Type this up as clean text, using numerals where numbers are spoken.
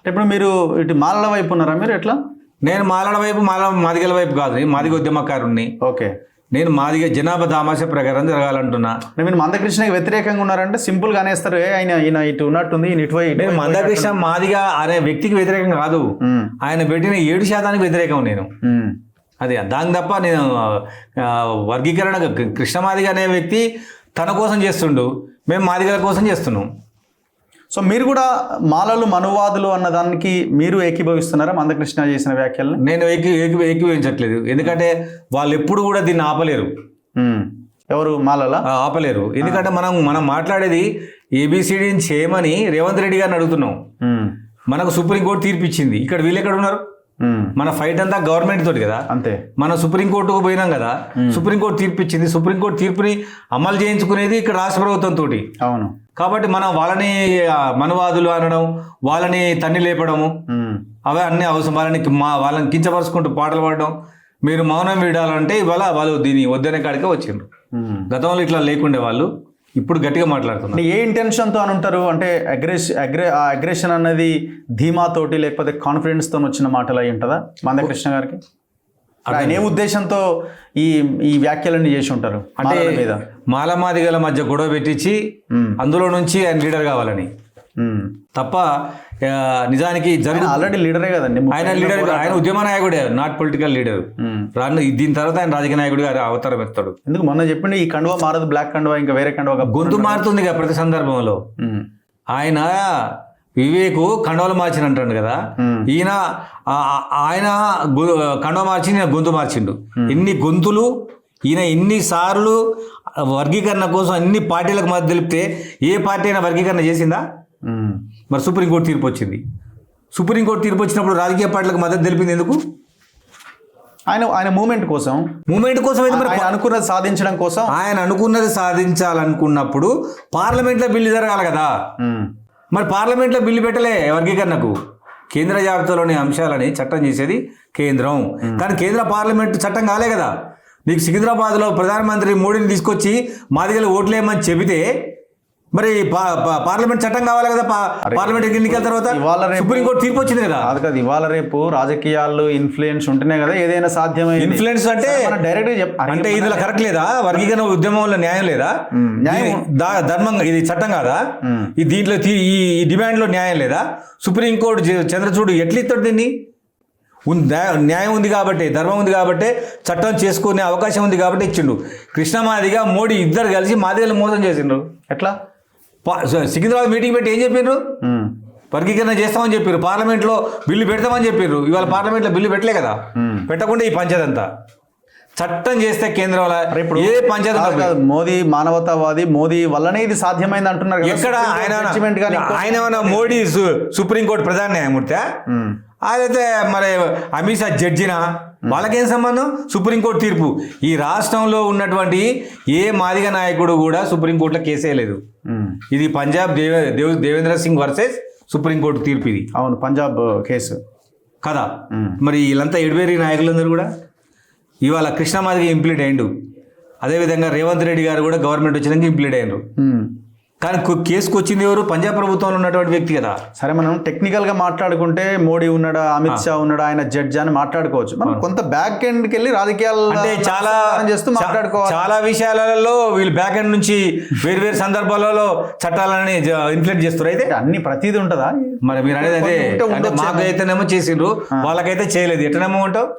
ఇప్పుడు మీరు ఇటు మాలల వైపు ఉన్నారా మీరు ఎట్లా? నేను మాలల వైపు మాదిగల వైపు కాదు, మాదిగ ఉద్యమకారుణ్ణి. ఓకే, నేను మాదిగ జనాభా దామాష ప్రకారం జరగాలంటున్నా. మీరు మందకృష్ణకి వ్యతిరేకంగా ఉన్నారంటే సింపుల్ గా అనేస్తారు, ఆయన ఇటు ఉన్నట్టుంది నేను మందకృష్ణ మాదిగ అనే వ్యక్తికి వ్యతిరేకం కాదు, ఆయన పెట్టిన 7% వ్యతిరేకం నేను. అది దాని తప్ప నేను వర్గీకరణ కృష్ణ మాదిగ అనే వ్యక్తి తన కోసం చేస్తుండు, మేము మాదిగల కోసం చేస్తున్నాం. సో మీరు కూడా మాలలు మనువాదులు అన్న దానికి మీరు ఏకీభవిస్తున్నారా మందకృష్ణ చేసిన వ్యాఖ్యలను? నేను ఏకీభవించట్లేదు, ఎందుకంటే వాళ్ళు ఎప్పుడు కూడా దీన్ని ఆపలేరు. ఎవరు మాలలా ఆపలేరు, ఎందుకంటే మనం మాట్లాడేది ఏబిసిడిని చేయమని రేవంత్ రెడ్డి గారిని అడుగుతున్నాం. మనకు సుప్రీంకోర్టు తీర్పు ఇచ్చింది, ఇక్కడ వీళ్ళు ఎక్కడ ఉన్నారు? మన ఫైట్ అంతా గవర్నమెంట్ తోటి కదా. అంతే, మనం సుప్రీంకోర్టుకు పోయినాం కదా, సుప్రీంకోర్టు తీర్పు ఇచ్చింది, సుప్రీంకోర్టు తీర్పుని అమలు చేయించుకునేది ఇక్కడ రాష్ట్ర ప్రభుత్వం తోటి. అవును, కాబట్టి మనం వాళ్ళని మనువాదులు అనడం, వాళ్ళని తన్ని లేపడము, అవే అన్ని అవసరం. వాళ్ళని కించపరుచుకుంటూ పాటలు పాడడం, మీరు మౌనం వీడాలంటే ఇవాళ వాళ్ళు దీన్ని వద్దనే కాడికే వచ్చిండ్రు. గతంలో ఇట్లా లేకుండే వాళ్ళు, ఇప్పుడు గట్టిగా మాట్లాడుతున్నారు. ఏ ఇంటెన్షన్తో అని ఉంటారు అంటే అగ్రెషన్ అన్నది ధీమాతోటి లేకపోతే కాన్ఫిడెన్స్తో వచ్చిన మాటలు అయి ఉంటుందా మందకృష్ణ గారికి? ఆయన ఏ ఉద్దేశంతో ఈ వ్యాఖ్యలన్నీ చేసి ఉంటారు? అంటే మాలమాదిగల మధ్య గొడవ పెట్టించి అందులో నుంచి ఆయన లీడర్ కావాలని తప్ప నిజానికి ఆల్రెడీ లీడరే కదండి ఆయన. లీడర్, ఆయన ఉద్యమ నాయకుడే, నాట్ పొలిటికల్ లీడర్. దీని తర్వాత ఆయన రాజకీయ నాయకుడిగా అవతారం ఎత్తాడు. ఎందుకు మొన్న చెప్పిండి ఈ కండువా మారదు, బ్లాక్ కండువా ఇంకా వేరే కండువా గొంతు మారుతుంది కదా ప్రతి సందర్భంలో. ఆయన వివేకు కండవలు మార్చిన అంటాడు కదా, ఆయన కండవ మార్చి నేను గొంతు మార్చిండు. ఎన్ని గొంతులు ఈయన ఎన్నిసార్లు వర్గీకరణ కోసం అన్ని పార్టీలకు మద్దతు తెలిపితే ఏ పార్టీ అయినా వర్గీకరణ చేసిందా? మరి సుప్రీంకోర్టు తీర్పు వచ్చింది. సుప్రీంకోర్టు తీర్పు వచ్చినప్పుడు రాజకీయ పార్టీలకు మద్దతు తెలిపింది ఎందుకు? ఆయన మూమెంట్ కోసం అనుకున్నది సాధించడం కోసం. ఆయన అనుకున్నది సాధించాలనుకున్నప్పుడు పార్లమెంట్లో బిల్లు జరగాలి కదా. మరి పార్లమెంట్లో బిల్లు పెట్టలే వర్గీకరణకు. కేంద్ర జాబితాలోని అంశాలని చట్టం చేసేది కేంద్రం, కానీ కేంద్ర పార్లమెంట్ చట్టం కాలే కదా. నీకు సికింద్రాబాద్లో ప్రధానమంత్రి మోడీని తీసుకొచ్చి మాదిగలు ఓట్లేయమని చెబితే మరి పార్లమెంట్ చట్టం కావాలి కదా. పార్లమెంట్ ఎన్నికల తర్వాత సుప్రీంకోర్టు తీర్పు వచ్చింది కదా. అది ఇవాళ రేపు రాజకీయాల్లో ఇన్ఫ్లుయెన్స్ ఉంటేనే కదా ఏదైనా సాధ్యమే. ఇన్ఫ్లుయెన్స్ అంటే డైరెక్ట్ అంటే ఇందులో కరెక్ట్ లేదా? వర్గీకరణ ఉద్యమంలో న్యాయం లేదా? ధర్మం ఇది చట్టం కాదా? ఈ దీంట్లో ఈ డిమాండ్ లో న్యాయం లేదా? సుప్రీంకోర్టు చంద్రచూడు ఎట్లా ఇస్తాడు దీన్ని? న్యాయం ఉంది కాబట్టి, ధర్మం ఉంది కాబట్టి, చట్టం చేసుకునే అవకాశం ఉంది కాబట్టి ఇచ్చిండు. కృష్ణ మాదిగ మోడీ ఇద్దరు కలిసి మాదిగలు మోసం చేసిండ్రు. ఎట్లా? సికింద్రాబాద్ మీటింగ్ పెట్టి ఏం చెప్పిండ్రు? వర్గీకరణ చేస్తామని చెప్పారు, పార్లమెంట్లో బిల్లు పెడతామని చెప్పారు. ఇవాళ పార్లమెంట్లో బిల్లు పెట్టలే కదా. పెట్టకుండా ఈ పంచాయతీ అంతా చట్టం చేస్తే కేంద్రంలో ఏ పంచాయతీ. మోదీ మానవతావాది, మోదీ వల్లనే ఇది సాధ్యమైంది అంటున్నారు. ఎక్కడ ఆయన మోడీ సుప్రీంకోర్టు ప్రధాన న్యాయమూర్తి, అదైతే మరి అమిత్ షా జడ్జినా, వాళ్ళకేం సంబంధం? సుప్రీంకోర్టు తీర్పు. ఈ రాష్ట్రంలో ఉన్నటువంటి ఏ మాదిగ నాయకుడు కూడా సుప్రీంకోర్టులో కేసేయలేదు. ఇది పంజాబ్ దేవేంద్ర సింగ్ వర్సెస్ సుప్రీంకోర్టు తీర్పు ఇది. అవును, పంజాబ్ కేసు కదా. మరి వీళ్ళంతా ఎడివేరి నాయకులందరూ కూడా ఇవాళ కృష్ణ మాదిగ ఇంప్లీట్ అయ్యిండు. అదేవిధంగా రేవంత్ రెడ్డి గారు కూడా గవర్నమెంట్ వచ్చినాక ఇంప్లీట్ అయ్యారు. కానీ కేసుకు వచ్చింది ఎవరు? పంజాబ్ ప్రభుత్వంలో ఉన్నటువంటి వ్యక్తి కదా. సరే, మనం టెక్నికల్గా మాట్లాడుకుంటే మోడీ ఉన్నాడా, అమిత్ షా ఉన్నాడా, ఆయన జడ్జి అని మాట్లాడుకోవచ్చు. మనం కొంత బ్యాక్ ఎండ్కి వెళ్ళి రాజకీయాలు అంటే చేస్తూ మాట్లాడుకోవాలి. చాలా విషయాలలో వీళ్ళు బ్యాక్ ఎండ్ నుంచి వేరు సందర్భాలలో చట్టాలని ఇన్ఫ్లుయెన్స్ చేస్తారు. అయితే అన్ని ప్రతిదీ ఉంటుందా? మరి మీరు అనేది అదే, మాకు అయితేనేమో చేసిండ్రు, వాళ్ళకైతే చేయలేదు. ఎట్లనేమో ఉంటావు.